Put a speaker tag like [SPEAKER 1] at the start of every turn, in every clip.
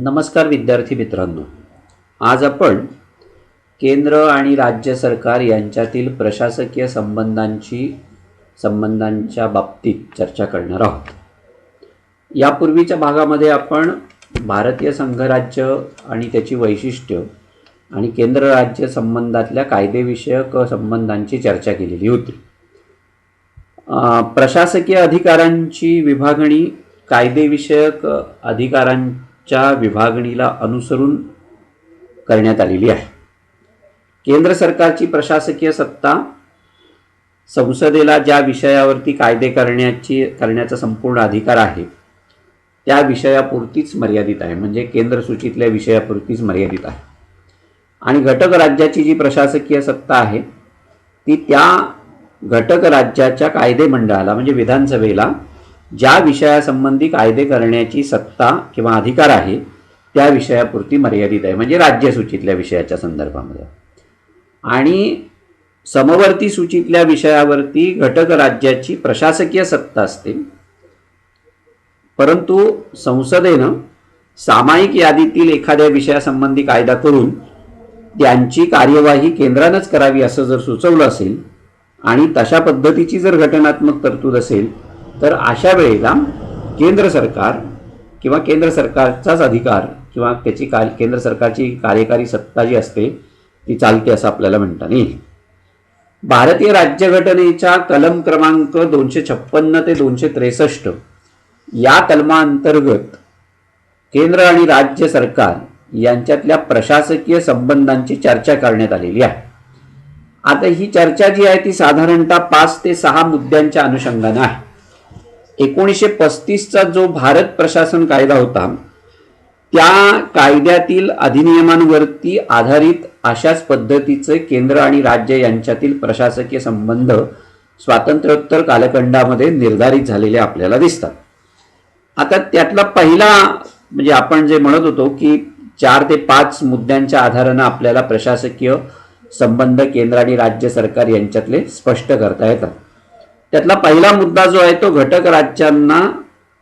[SPEAKER 1] नमस्कार विद्यार्थी मित्रांनो, आज आपण केंद्र आणि राज्य सरकार यांच्यातील प्रशासकीय संबंधांच्या बाबतीत चर्चा करणार आहोत. यापूर्वीच्या भागामध्ये आपण भारतीय संघराज्य आणि त्याची वैशिष्ट्य आणि केंद्र राज्य संबंधातल्या कायदेविषयक संबंधांची चर्चा केलेली होती. प्रशासकीय अधिकारांची विभागणी कायदेविषयक अधिकारांच्या विभागणीला अनुसरून करण्यात आलेली आहे. केंद्र सरकारची प्रशासकीय सत्ता संसदेला ज्या विषयावरती कायदे करण्याचा संपूर्ण अधिकार आहे त्या विषयापुरतीच मर्यादित आहे, म्हणजे केंद्र सूचीतल्या विषयापुरतीच मर्यादित आहे. आणि घटक राज्याची जी प्रशासकीय सत्ता आहे ती त्या घटक राज्याच्या कायदे मंडळाला म्हणजे विधानसभेला ज्या विषयासंबंधी कायदे करण्याची सत्ता किंवा अधिकार आहे त्या विषयापुरती मर्यादित आहे, म्हणजे राज्य सूचीतल्या विषयाच्या संदर्भामध्ये. आणि समवर्ती सूचीतल्या विषयावरती घटक राज्याची प्रशासकीय सत्ता असते, परंतु संसदेनं सामायिक यादीतील एखाद्या विषयासंबंधी कायदा करून त्यांची कार्यवाही केंद्रानंच करावी असं जर सुचवलं असेल आणि तशा पद्धतीची जर घटनात्मक तरतूद असेल तर अशा वेळेला केंद्र सरकार किंवा केंद्र सरकारचाच अधिकार किंवा त्याची केंद्र सरकारची कार्यकारी सत्ता जी असते ती चालते असं आपल्याला म्हणता येईल. भारतीय राज्यघटनेच्या कलम क्रमांक 256 ते 263 या कलमांतर्गत केंद्र आणि राज्य सरकार यांच्यातल्या प्रशासकीय संबंधांची चर्चा करण्यात आलेली आहे. आता ही चर्चा जी आहे ती साधारणतः 5 ते 6 मुद्द्यांच्या अनुषंगाने आहे. 1935चा जो भारत प्रशासन कायदा होता त्या कायद्यातील अधिनियमांवरती आधारित अशाच पद्धतीचे केंद्र आणि राज्य यांच्यातील प्रशासकीय संबंध स्वातंत्र्योत्तर कालखंडामध्ये निर्धारित झालेले आपल्याला दिसतात. आता त्यातला पहिला म्हणजे आपण जे म्हणत होतो की 4 ते 5 मुद्द्यांच्या आधाराने आपल्याला प्रशासकीय संबंध केंद्र आणि राज्य सरकार यांच्यातले स्पष्ट करता येतात. त्यातला पहिला मुद्दा जो आहे तो घटक राज्यांना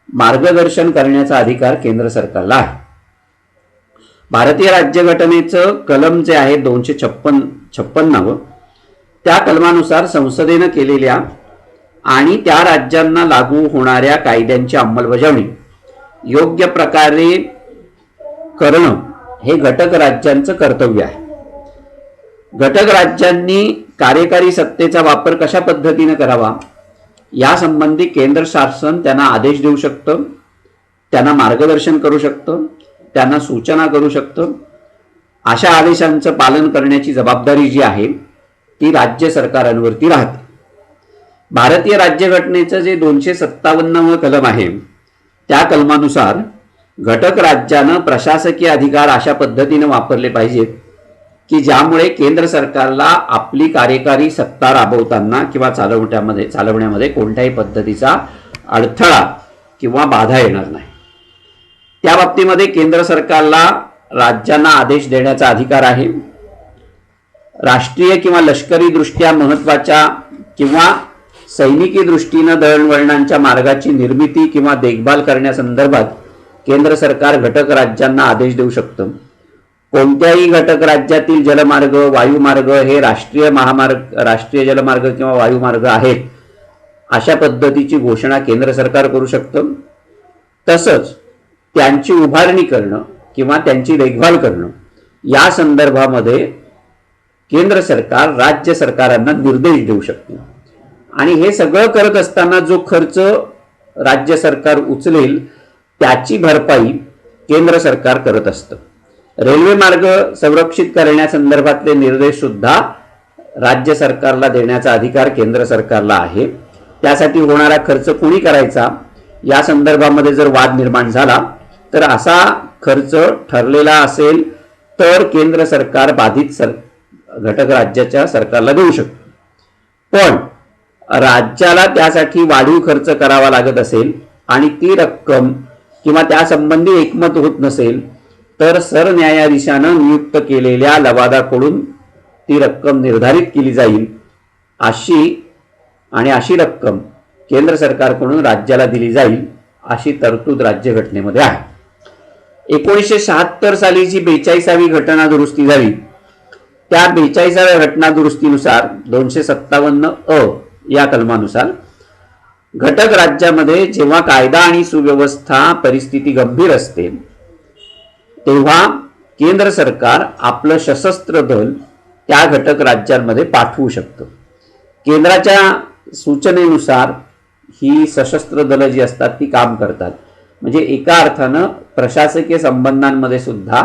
[SPEAKER 1] मार्गदर्शन करण्याचा अधिकार केंद्र सरकारला आहे. भारतीय राज्यघटनेचं कलम जे आहे 256 त्या कलमानुसार संसदेनं केलेल्या आणि त्या राज्यांना लागू होणाऱ्या कायद्यांची अंमलबजावणी योग्य प्रकारे करणं हे घटक राज्यांचं कर्तव्य आहे. घटक राज्यांनी कार्यकारी सत्तेचा वापर कशा पद्धतीने करावा यासंबंधी केंद्र शासन त्यांना आदेश देऊ शकतं, त्यांना मार्गदर्शन करू शकतं, त्यांना सूचना करू शकतं. अशा आदेशांचं पालन करण्याची जबाबदारी जी आहे ती राज्य सरकारांवरती राहते. भारतीय राज्यघटनेचं जे 257 कलम आहे त्या कलमानुसार घटक राज्यानं प्रशासकीय अधिकार अशा पद्धतीने वापरले पाहिजेत की ज्यामुळे केंद्र सरकारला आपली कार्यकारी सत्ता राबवताना किंवा चालवण्यामध्ये कोणत्याही पद्धतीचा अडथळा किंवा बाधा येणार नाही. त्या बाबतीमध्ये केंद्र सरकारला राज्यांना आदेश देण्याचा अधिकार आहे. राष्ट्रीय किंवा लष्करी दृष्ट्या महत्त्वाच्या किंवा सैनिकी दृष्टीनं दळणवळणांच्या मार्गाची निर्मिती किंवा देखभाल करण्यासंदर्भात केंद्र सरकार घटक राज्यांना आदेश देऊ शकतं. कोणत्याही घटक राज्यातील जलमार्ग वायुमार्ग हे राष्ट्रीय जलमार्ग किंवा वायुमार्ग आहेत अशा पद्धतीची घोषणा केंद्र सरकार करू शकतं. तसंच त्यांची उभारणी करणं किंवा त्यांची देखभाल करणं या संदर्भामध्ये केंद्र सरकार राज्य सरकारांना निर्देश देऊ शकते. आणि हे सगळं करत असताना जो खर्च राज्य सरकार उचलेल त्याची भरपाई केंद्र सरकार करत असतं. रेल्वे मार्ग संरक्षित करण्यासंदर्भातले निर्देश सुद्धा राज्य सरकारला देण्याचा अधिकार केंद्र सरकारला आहे. त्यासाठी होणारा खर्च कोणी करायचा या संदर्भामध्ये जर वाद निर्माण झाला तर असा खर्च ठरलेला असेल तर केंद्र सरकार बाधित घटक राज्याच्या सरकारला देऊ शकतं. पण राज्याला त्यासाठी वाढीव खर्च करावा लागत असेल आणि ती रक्कम किंवा त्यासंबंधी एकमत होत नसेल तर सरन्यायाधीशानं नियुक्त केलेल्या लवादाकडून ती रक्कम निर्धारित केली जाईल. अशी रक्कम केंद्र सरकारकडून राज्याला दिली जाईल अशी तरतूद राज्यघटनेमध्ये आहे. 1976 साली जी 42वी घटना दुरुस्ती झाली, त्या 42व्या घटना दुरुस्तीनुसार 257 या कलमानुसार घटक राज्यामध्ये जेव्हा कायदा आणि सुव्यवस्था परिस्थिती गंभीर असते तेव्हा केंद्र सरकार आपलं सशस्त्र दल त्या घटक राज्यांमध्ये पाठवू शकतं. केंद्राच्या सूचनेनुसार ही सशस्त्र दलं जी असतात ती काम करतात. म्हणजे एका अर्थानं प्रशासकीय संबंधांमध्ये सुद्धा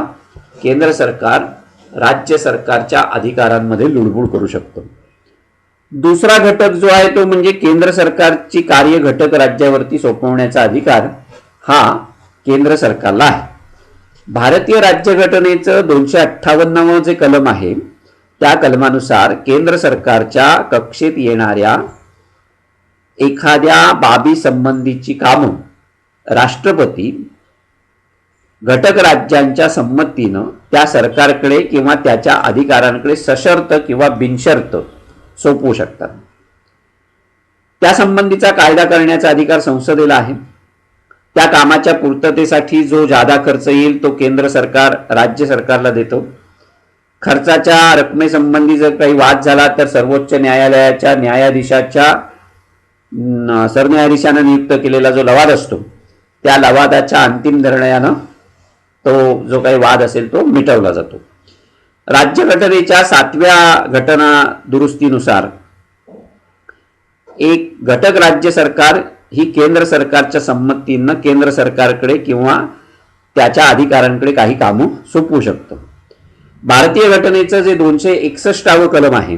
[SPEAKER 1] केंद्र सरकार राज्य सरकारच्या अधिकारांमध्ये लुडबुड करू शकतं. दुसरा घटक जो आहे तो म्हणजे केंद्र सरकारची कार्य घटक राज्यावरती सोपवण्याचा अधिकार हा केंद्र सरकारला आहे. भारतीय राज्यघटनेचं 258 जे कलम आहे त्या कलमानुसार केंद्र सरकारच्या कक्षेत येणाऱ्या एखाद्या बाबी संबंधीची कामं राष्ट्रपती घटक राज्यांच्या संमतीनं त्या सरकारकडे किंवा त्याच्या अधिकाऱ्यांकडे सशर्त किंवा बिनशर्त सोपवू शकतात. त्या संबंधीचा कायदा करण्याचा अधिकार संसदेला आहे. त्या कामाच्या पूर्ततेसाठी जो जादा खर्च येईल तो केंद्र सरकार राज्य सरकारला देतो. खर्चाच्या रकमेसंबंधी जर काही वाद झाला तर सर्वोच्च न्यायालयाच्या न्यायाधीशाच्या सरन्यायाधीशानं नियुक्त केलेला जो लवाद असतो त्या लवादाच्या अंतिम निर्णयानं तो जो काही वाद असेल तो मिटवला जातो. राज्यघटनेच्या 7व्या घटना दुरुस्तीनुसार एक घटक राज्य सरकार ही केंद्र सरकारच्या संमतीनं केंद्र सरकारकडे किंवा त्याच्या अधिकाऱ्यांकडे काही कामं सोपवू शकतं. भारतीय घटनेचं जे 261 कलम आहे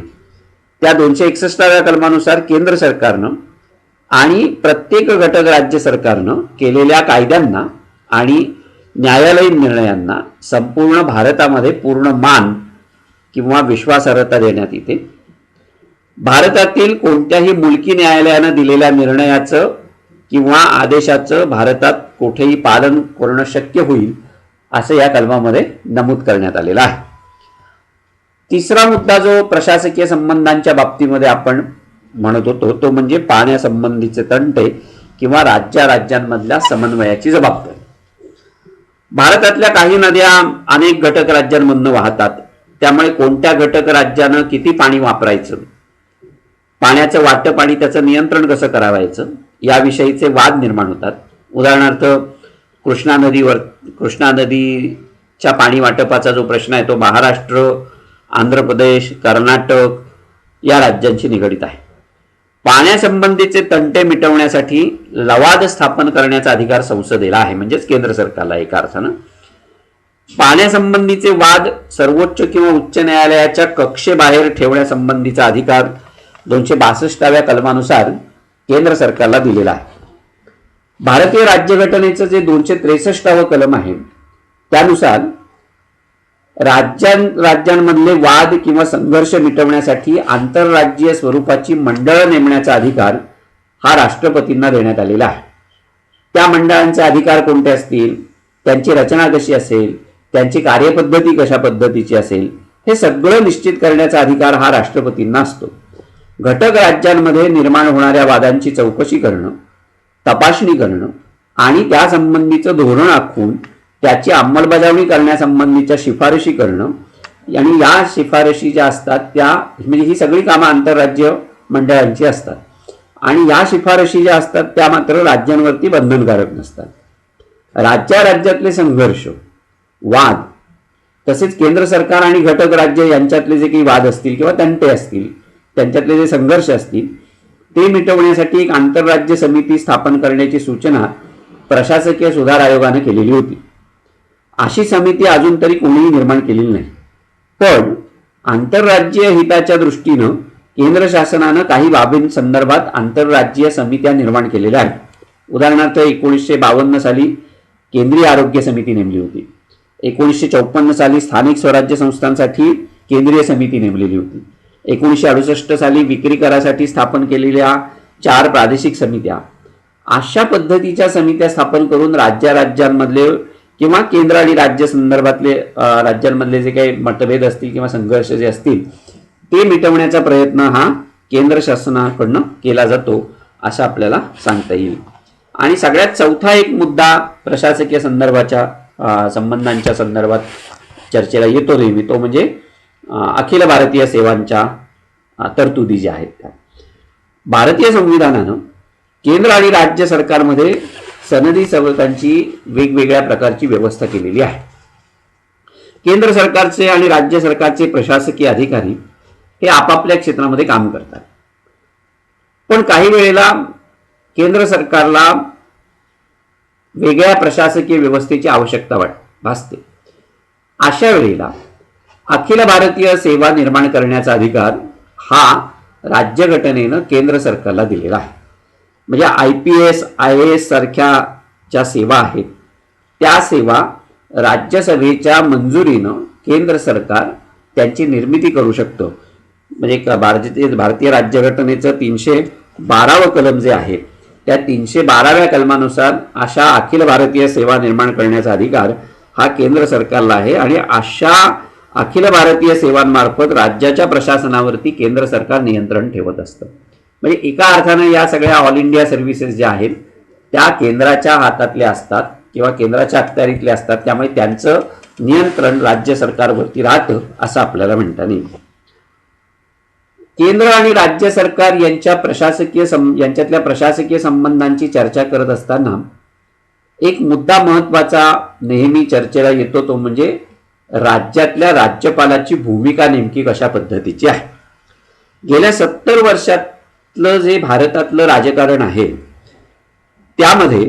[SPEAKER 1] त्या 261व्या कलमानुसार केंद्र सरकारनं आणि प्रत्येक घटक राज्य सरकारनं केलेल्या कायद्यांना आणि न्यायालयीन निर्णयांना संपूर्ण भारतामध्ये पूर्ण मान किंवा विश्वासार्हता देण्यात येते. भारतातील कोणत्याही मुलकी न्यायालयानं दिलेल्या निर्णयाचं किंवा आदेशाचं भारतात कुठेही पालन करणं शक्य होईल असं या कलमामध्ये नमूद करण्यात आलेलं आहे. तिसरा मुद्दा जो प्रशासकीय संबंधांच्या बाबतीमध्ये आपण म्हणत होतो तो म्हणजे पाण्यासंबंधीचे तंटे किंवा राज्यांमधल्या समन्वयाची जबाबदारी. भारतातल्या काही नद्या अनेक घटक राज्यांमधून वाहतात. त्यामुळे कोणत्या घटक राज्यानं किती पाणी वापरायचं, पाण्याचं वाटप आणि त्याचं नियंत्रण कसं करावायचं याविषयीचे वाद निर्माण होतात. उदाहरणार्थ कृष्णा नदीच्या पाणी वाटपाचा जो प्रश्न आहे तो महाराष्ट्र, आंध्र प्रदेश, कर्नाटक या राज्यांशी निगडित आहे. पाण्यासंबंधीचे तंटे मिटवण्यासाठी लवाद स्थापन करण्याचा अधिकार संसदेला आहे, म्हणजेच केंद्र सरकारला. एका अर्थानं पाण्यासंबंधीचे वाद सर्वोच्च किंवा उच्च न्यायालयाच्या कक्षेबाहेर ठेवण्यासंबंधीचा अधिकार 262व्या कलमानुसार केंद्र सरकारला दिलेला आहे. भारतीय राज्यघटनेचं जे 263वं कलम आहे त्यानुसार राज्यांमधले वाद किंवा संघर्ष मिटवण्यासाठी आंतरराज्यीय स्वरूपाची मंडळं नेमण्याचा अधिकार हा राष्ट्रपतींना देण्यात आलेला आहे. त्या मंडळांचे अधिकार कोणते असतील, त्यांची रचना कशी असेल, त्यांची कार्यपद्धती कशा पद्धतीची असेल हे सगळं निश्चित करण्याचा अधिकार हा राष्ट्रपतींना असतो. घटक राज्यांमध्ये निर्माण होणाऱ्या वादांची चौकशी करणं, तपासणी करणं आणि त्यासंबंधीचं धोरण आखून त्याची अंमलबजावणी करण्यासंबंधीच्या शिफारशी करणं आणि या शिफारशी ज्या असतात त्या म्हणजे ही सगळी कामं आंतरराज्य मंडळांची असतात आणि या शिफारशी ज्या असतात त्या मात्र राज्यांवरती बंधनकारक नसतात. राज्यातले संघर्ष, वाद तसेच केंद्र सरकार आणि घटक राज्य यांच्यातले जे काही वाद असतील किंवा तंटे असतील त्यांच्यातले जे संघर्ष असतील ते मिटवण्यासाठी एक आंतरराज्य समिती स्थापन करण्याची सूचना प्रशासकीय सुधार आयोगाने केलेली होती. अशी समिती अजून तरी कोणीही निर्माण केलेली नाही. पण आंतरराज्यीय हिताच्या दृष्टीनं केंद्र शासनानं काही बाबींसंदर्भात आंतरराज्यीय समित्या निर्माण केलेल्या आहेत. उदाहरणार्थ 1952 साली केंद्रीय आरोग्य समिती नेमली होती. 1954 साली स्थानिक स्वराज्य संस्थांसाठी केंद्रीय समिती नेमलेली होती. 1968 साली विक्री करासाठी स्थापन केलेल्या 4 प्रादेशिक समित्या. अशा पद्धतीच्या समित्या स्थापन करून राज्यांमधले किंवा केंद्र आणि राज्य संदर्भातले राज्यांमधले जे काही मतभेद असतील किंवा संघर्ष जे असतील ते मिटवण्याचा प्रयत्न हा केंद्र शासनाकडनं केला जातो असं आपल्याला सांगता येईल. आणि सगळ्यात चौथा एक मुद्दा प्रशासकीय संदर्भाच्या संबंधांच्या संदर्भात चर्चेला येतो नेहमी, तो म्हणजे अखिल भारतीय सेवांच्या तरतुदी ज्या आहेत त्या. भारतीय संविधानानं केंद्र आणि राज्य सरकारमध्ये सनदी सवलतांची वेगवेगळ्या प्रकारची व्यवस्था केलेली आहे. केंद्र सरकारचे आणि राज्य सरकारचे प्रशासकीय अधिकारी हे आपापल्या क्षेत्रामध्ये काम करतात, पण काही वेळेला केंद्र सरकारला वेगळ्या प्रशासकीय व्यवस्थेची आवश्यकता भासते. अशा वेळेला अखिल भारतीय सेवा निर्माण करण्याचा अधिकार हा राज्यघटनेनं केंद्र सरकारला दिलेला आहे. म्हणजे IPS IAS सारख्या ज्या सेवा आहेत त्या सेवा राज्यसभेच्या मंजुरीनं केंद्र सरकार त्यांची निर्मिती करू शकतं. म्हणजे भारतीय राज्यघटनेचं 312 कलम जे आहे त्या 312व्या कलमानुसार अशा अखिल भारतीय सेवा निर्माण करण्याचा अधिकार हा केंद्र सरकारला आहे. आणि अशा अखिल भारतीय सेवांमार्फत राज्याच्या प्रशासनावरती केंद्र सरकार नियंत्रण ठेवत असतं. म्हणजे एका अर्थानं या सगळ्या ऑल इंडिया सर्व्हिसेस ज्या आहेत त्या केंद्राच्या हातातल्या असतात किंवा केंद्राच्या अखत्यारीतल्या असतात, त्यामुळे त्यांचं नियंत्रण राज्य सरकारवरती राहतं असं आपल्याला म्हणता येईल. केंद्र आणि राज्य सरकार यांच्यातल्या प्रशासकीय संबंधांची चर्चा करत असताना एक मुद्दा महत्वाचा नेहमी चर्चेला येतो, तो म्हणजे राज्यातल्या राज्यपालाची भूमिका नेमकी कशा पद्धतीची आहे. गेल्या 70 वर्षातलं जे भारतातलं राजकारण आहे त्यामध्ये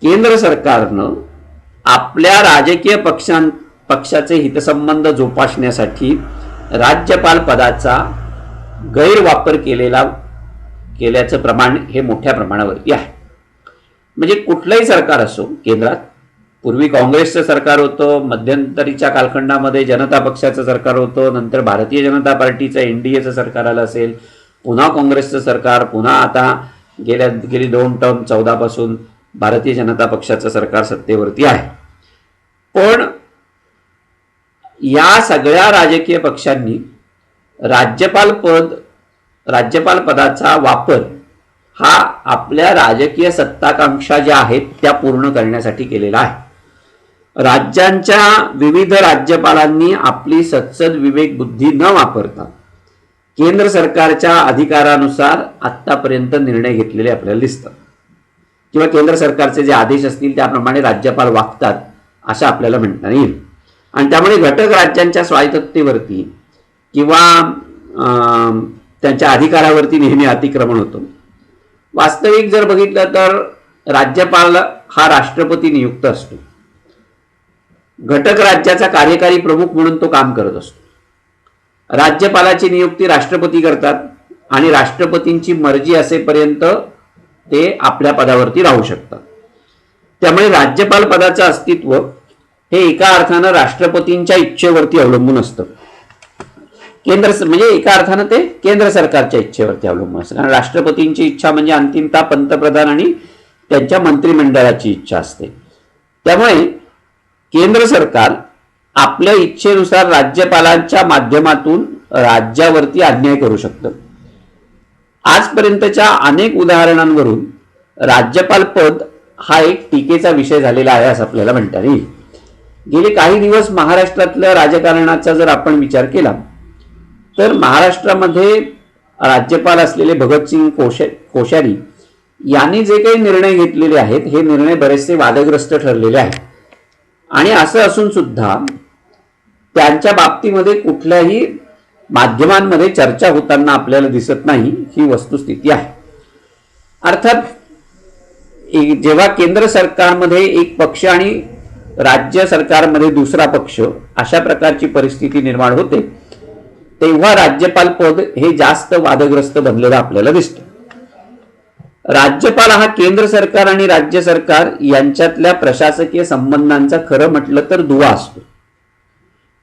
[SPEAKER 1] केंद्र सरकारनं आपल्या राजकीय पक्षाचे हितसंबंध जोपासण्यासाठी राज्यपाल पदाचा गैरवापर केल्याचं प्रमाण हे मोठ्या प्रमाणावरती आहे. म्हणजे कुठलंही सरकार असो, केंद्रात पूर्वी काँग्रेसचं सरकार होतं, मध्यंतरीच्या कालखंडामध्ये जनता पक्षाचं सरकार होतं, नंतर भारतीय जनता पार्टीचं NDAचं सरकार आलं असेल, पुन्हा काँग्रेसचं सरकार, पुन्हा आता गेली 2 टर्म 14 पासून भारतीय जनता पक्षाचं सरकार सत्तेवरती आहे. पण या सगळ्या राजकीय पक्षांनी राज्यपाल पदाचा वापर हा आपल्या राजकीय सत्ताकांक्षा ज्या आहेत त्या पूर्ण करण्यासाठी केलेला आहे. राज्यांच्या विविध राज्यपालांनी आपली सत्सद विवेक बुद्धी न वापरता केंद्र सरकारच्या अधिकारानुसार आतापर्यंत निर्णय घेतलेले आपल्याला दिसतात, किंवा केंद्र सरकारचे जे आदेश असतील त्याप्रमाणे राज्यपाल वागतात असं आपल्याला म्हणता येईल. आणि त्यामुळे घटक राज्यांच्या स्वायत्ततेवरती किंवा त्यांच्या अधिकारावरती नेहमी अतिक्रमण होतं. वास्तविक जर बघितलं तर राज्यपाल हा राष्ट्रपती नियुक्त असतो. घटक राज्याचा कार्यकारी प्रमुख म्हणून तो काम करत असतो. राज्यपालाची नियुक्ती राष्ट्रपती करतात आणि राष्ट्रपतींची मर्जी असेपर्यंत ते आपल्या पदावरती राहू शकतात. त्यामुळे राज्यपाल पदाचं अस्तित्व हे एका अर्थानं राष्ट्रपतींच्या इच्छेवरती अवलंबून असतं. म्हणजे एका अर्थानं ते केंद्र सरकारच्या इच्छेवरती अवलंबून असतं, कारण राष्ट्रपतींची इच्छा म्हणजे अंतिमतः पंतप्रधान आणि त्यांच्या मंत्रिमंडळाची इच्छा असते. त्यामुळे केंद्र सरकार आपल्या इच्छेनुसार राज्यपालांच्या माध्यमातून राज्यावरती अन्याय करू शकतं. आजपर्यंतच्या अनेक उदाहरणांवरून राज्यपाल पद हा एक टीकेचा विषय झालेला आहे असं आपल्याला म्हणता येईल. गेले काही दिवस महाराष्ट्रातल्या राजकारणाचा जर आपण विचार केला तर महाराष्ट्रामध्ये राज्यपाल असलेले भगतसिंग कोश्यारी यांनी जे काही निर्णय घेतलेले आहेत हे निर्णय बरेचसे वादग्रस्त ठरलेले आहेत. आणि असं असून सुद्धा त्यांच्या बाबतीमध्ये कुठल्याही माध्यमांमध्ये चर्चा होताना आपल्याला दिसत नाही, ही वस्तुस्थिती आहे. अर्थात जेव्हा केंद्र सरकारमध्ये एक पक्ष आणि राज्य सरकारमध्ये दुसरा पक्ष अशा प्रकारची परिस्थिती निर्माण होते तेव्हा राज्यपाल पद हे जास्त वादग्रस्त बनलेलं आपल्याला दिसतं. राज्यपाल हा केंद्र सरकार आणि राज्य सरकार यांच्यातल्या प्रशासकीय संबंधांचा खरं म्हटलं तर दुवा असतो.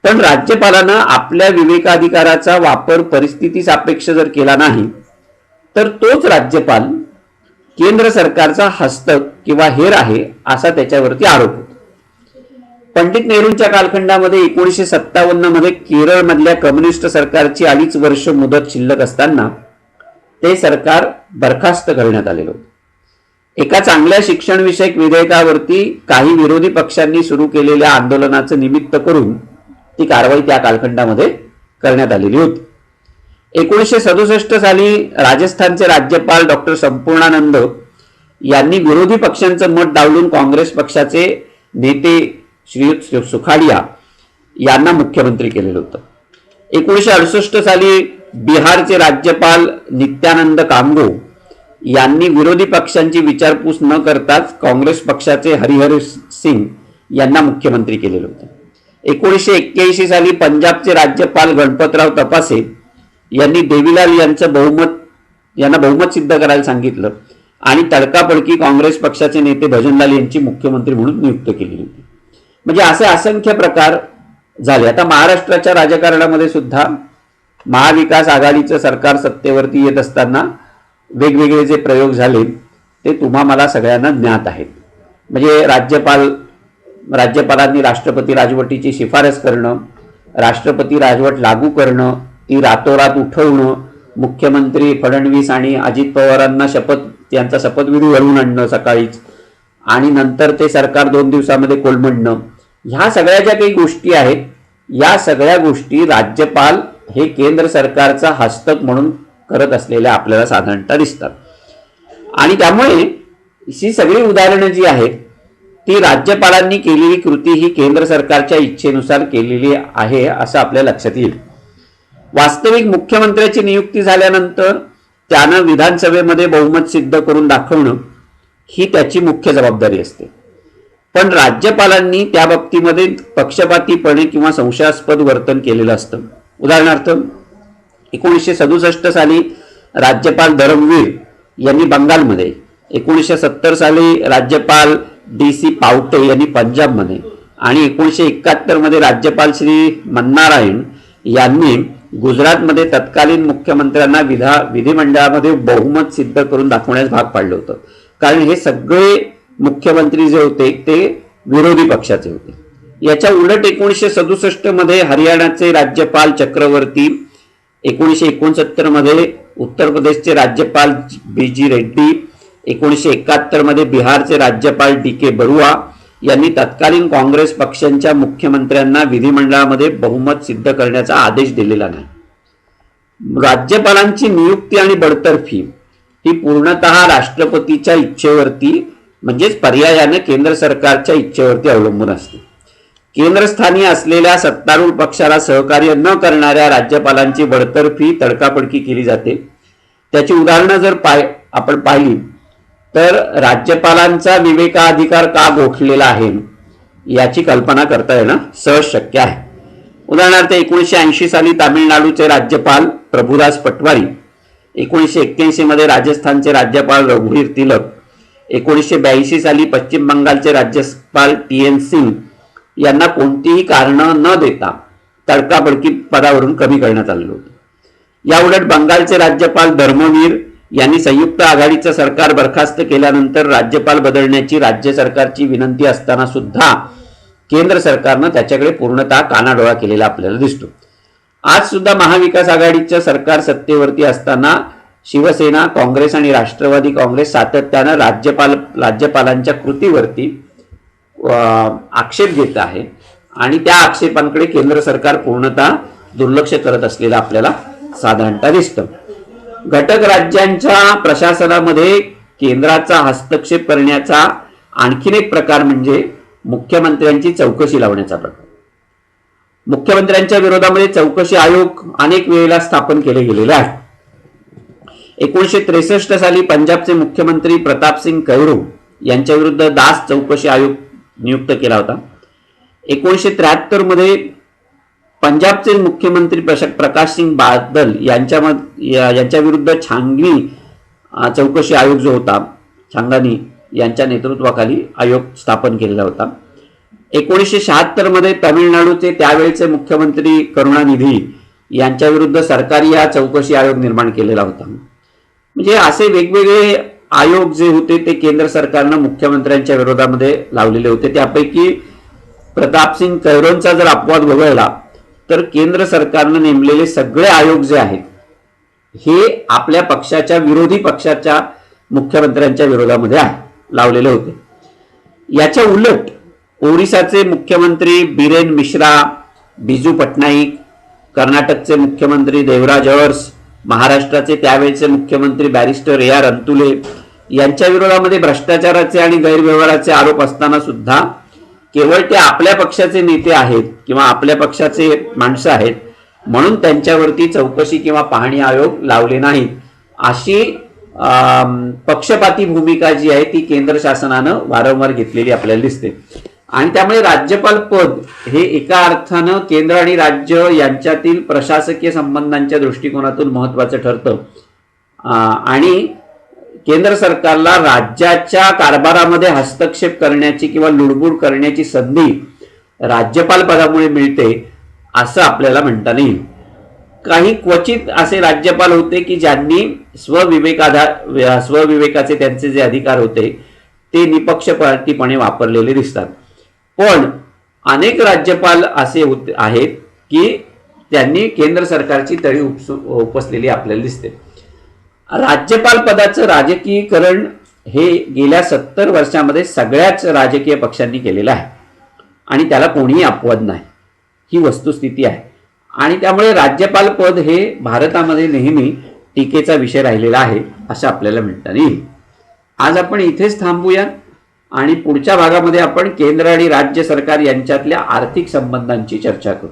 [SPEAKER 1] पण राज्यपालानं आपल्या विवेकाधिकाराचा वापर परिस्थिती सापेक्ष जर केला नाही तर तोच राज्यपाल केंद्र सरकारचा हस्तक किंवा हेर आहे असा त्याच्यावरती आरोप होतो. पंडित नेहरूंच्या कालखंडामध्ये 1957 मध्ये केरळमधल्या कम्युनिस्ट सरकारची 2.5 वर्ष मुदत शिल्लक असताना ते सरकार बरखास्त करण्यात आलेलं होतं. एका चांगल्या शिक्षणविषयक विधेयकावरती काही विरोधी पक्षांनी सुरू केलेल्या आंदोलनाचं निमित्त करून ती कारवाई त्या कालखंडामध्ये करण्यात आलेली होती. 1967 साली राजस्थानचे राज्यपाल डॉक्टर संपूर्णानंद यांनी विरोधी पक्षांचं मत डावलून काँग्रेस पक्षाचे नेते श्री सुखाडिया यांना मुख्यमंत्री केलेलं होतं. 1968 साली बिहारचे राज्यपाल नित्यानंद कांगो यांनी विरोधी पक्षांची विचारपूस न करताच काँग्रेस पक्षाचे हरिहर सिंग यांना मुख्यमंत्री केलेलं होतं. 1981 साली पंजाबचे राज्यपाल गणपतराव तपासे यांनी देवीलाल यांना बहुमत सिद्ध करायला सांगितलं आणि तडकाफडकी काँग्रेस पक्षाचे नेते भजनलाल यांची मुख्यमंत्री म्हणून नियुक्त केली होती. म्हणजे असे असंख्य प्रकार झाले. आता महाराष्ट्राच्या राजकारणामध्ये सुद्धा महाविकास आघाडीचं सरकार सत्तेवरती येत असताना वेगवेगळे जे प्रयोग झाले ते तुम्हा मला सगळ्यांना ज्ञात आहेत. म्हणजे राज्यपालांनी राष्ट्रपती राजवटीची शिफारस करणं, राष्ट्रपती राजवट लागू करणं, ती रातोरात उठवणं, मुख्यमंत्री फडणवीस आणि अजित पवारांना यांचा शपथविधी घालून आणणं सकाळीच आणि नंतर ते सरकार 2 दिवसामध्ये कोलमडणं, ह्या सगळ्या ज्या काही गोष्टी आहेत या सगळ्या गोष्टी राज्यपाल हे केंद्र सरकारचा हस्तक म्हणून करत असलेल्या आपल्याला साधारणतः दिसतात. आणि त्यामुळे ही सगळी उदाहरणं जी आहेत ती राज्यपालांनी केलेली कृती ही केंद्र सरकारच्या इच्छेनुसार केलेली आहे असं आपल्या लक्षात येईल. वास्तविक मुख्यमंत्र्याची नियुक्ती झाल्यानंतर त्यानं विधानसभेमध्ये बहुमत सिद्ध करून दाखवणं ही त्याची मुख्य जबाबदारी असते. पण राज्यपालांनी त्या बाबतीमध्ये पक्षपातीपणे किंवा संशयास्पद वर्तन केलेलं असतं. उदाहरणार्थ 1967 साली राज्यपाल धरमवीर यांनी बंगालमध्ये, 1970 साली राज्यपाल DC पावटे यांनी पंजाबमध्ये आणि 1971 मध्ये राज्यपाल श्री मन्नारायण यांनी गुजरातमध्ये तत्कालीन मुख्यमंत्र्यांना विधिमंडळामध्ये बहुमत सिद्ध करून दाखवण्यास भाग पाडलं होतं. कारण हे सगळे मुख्यमंत्री जे होते ते विरोधी पक्षाचे होते. याच्या उलट 1967 मध्ये हरियाणाचे राज्यपाल चक्रवर्ती, 1969 मध्ये उत्तर प्रदेशचे राज्यपाल BG रेड्डी, 1971 मध्ये बिहारचे राज्यपाल DK बरुआ यांनी तत्कालीन काँग्रेस पक्षांच्या मुख्यमंत्र्यांना विधिमंडळामध्ये बहुमत सिद्ध करण्याचा आदेश दिलेला नाही. राज्यपालांची नियुक्ती आणि बडतर्फी ही पूर्णतः राष्ट्रपतीच्या इच्छेवरती म्हणजेच पर्यायाने केंद्र सरकारच्या इच्छेवरती अवलंबून असते. केंद्रस्थानी असलेल्या सत्तारूढ पक्षाला सहकार्य न करणाऱ्या राज्यपालांची बडतर्फी तडकाफडकी केली जाते. त्याची उदाहरणं जर आपण पाहिली तर राज्यपालांचा विवेकाधिकार का गोठलेला आहे याची कल्पना करता येणं सहज शक्य आहे. उदाहरणार्थ 1980 साली तामिळनाडूचे राज्यपाल प्रभुदास पटवारी, 1981 मध्ये राजस्थानचे राज्यपाल रघुवीर तिलक, 1982 साली पश्चिम बंगालचे राज्यपाल TN सिंग यांना कोणतीही कारणं न देता तडकाफडकी पदावरून कमी करण्यात आलेलं होतं. याउलट बंगालचे राज्यपाल धर्मवीर यांनी संयुक्त आघाडीचं सरकार बरखास्त केल्यानंतर राज्यपाल बदलण्याची राज्य सरकारची विनंती असताना सुद्धा केंद्र सरकारनं त्याच्याकडे पूर्णतः कानाडोळा केलेला आपल्याला दिसतो. आज सुद्धा महाविकास आघाडीचं सरकार सत्तेवरती असताना शिवसेना, काँग्रेस आणि राष्ट्रवादी काँग्रेस सातत्यानं राज्यपालांच्या कृतीवरती आक्षेप घेत आहे आणि त्या आक्षेपांकडे केंद्र सरकार पूर्णतः दुर्लक्ष करत असलेलं आपल्याला साधारणतः दिसतं. घटक राज्यांच्या प्रशासनामध्ये केंद्राचा हस्तक्षेप करण्याचा आणखीन एक प्रकार म्हणजे मुख्यमंत्र्यांची चौकशी लावण्याचा प्रकार. मुख्यमंत्र्यांच्या विरोधामध्ये चौकशी आयोग अनेक वेळेला स्थापन केले गेलेले आहेत. 1963 साली पंजाबचे मुख्यमंत्री प्रतापसिंग कैरो यांच्या विरुद्ध दास चौकशी आयोग नियुक्त केला होता. 1973 मध्ये पंजाबचे मुख्यमंत्री प्रकाश सिंग बादल यांच्या विरुद्ध छांगनी चौकशी आयोग जो होता, छांगानी यांच्या नेतृत्वाखाली आयोग स्थापन केलेला होता. 1976 मध्ये तामिळनाडूचे त्यावेळेचे मुख्यमंत्री करुणानिधी यांच्या विरुद्ध सरकारी हा चौकशी आयोग निर्माण केलेला होता. म्हणजे असे वेगवेगळे आयोग जे होते ते केंद्र सरकारनं मुख्यमंत्र्यांच्या विरोधामध्ये लावलेले होते. त्यापैकी प्रतापसिंग कैरोंचा जर अपवाद वगळला तर केंद्र सरकारनं नेमलेले सगळे आयोग जे आहेत हे आपल्या पक्षाच्या विरोधी पक्षाच्या मुख्यमंत्र्यांच्या विरोधामध्ये आहे. लावलेले होते. याच्या उलट ओरिसाचे मुख्यमंत्री बिरेन मिश्रा, बिजू पटनाईक, कर्नाटकचे मुख्यमंत्री देवराज अरस, महाराष्ट्राचे त्यावेळेचे मुख्यमंत्री बॅरिस्टर ए आर अंतुले यांच्या विरोधामध्ये भ्रष्टाचाराचे आणि गैरव्यवहाराचे आरोप असताना सुद्धा केवळ ते आपल्या पक्षाचे नेते आहेत किंवा आपल्या पक्षाचे माणसं आहेत म्हणून त्यांच्यावरती चौकशी किंवा पाहणी आयोग लावले नाहीत, अशी पक्षपाती भूमिका जी आहे ती केंद्र शासनानं वारंवार घेतलेली आपल्याला दिसते. आणि त्यामुळे राज्यपाल पद हे एका अर्थानं केंद्र आणि राज्य यांच्यातील प्रशासकीय संबंधांच्या दृष्टिकोनातून महत्वाचं ठरतं आणि केंद्र सरकारला राज्याच्या कारभारामध्ये हस्तक्षेप करण्याची किंवा लुडबुड करण्याची संधी राज्यपाल पदामुळे मिळते असं आपल्याला म्हणता नाही. काही क्वचित असे राज्यपाल होते की ज्यांनी स्वविवेकाचे त्यांचे जे अधिकार होते ते निपक्षपातीपणे वापरलेले दिसतात. पण अनेक राज्यपाल असे होते आहेत की त्यांनी केंद्र सरकारची तळी उपसलेली आपल्याला दिसते. राज्यपाल पदाचं राजकीयकरण हे गेल्या 70 वर्षामध्ये सगळ्याच राजकीय पक्षांनी केलेलं आहे आणि त्याला कोणीही अपवाद नाही, ही वस्तुस्थिती आहे. आणि त्यामुळे राज्यपाल पद हे भारतामध्ये नेहमी टीकेचा विषय राहिलेला आहे असं आपल्याला म्हणता येईल. आज आपण इथेच थांबूया आणि पुढच्या भागामध्ये आपण केंद्र आणि राज्य सरकार यांच्यातल्या आर्थिक संबंधांची चर्चा करू.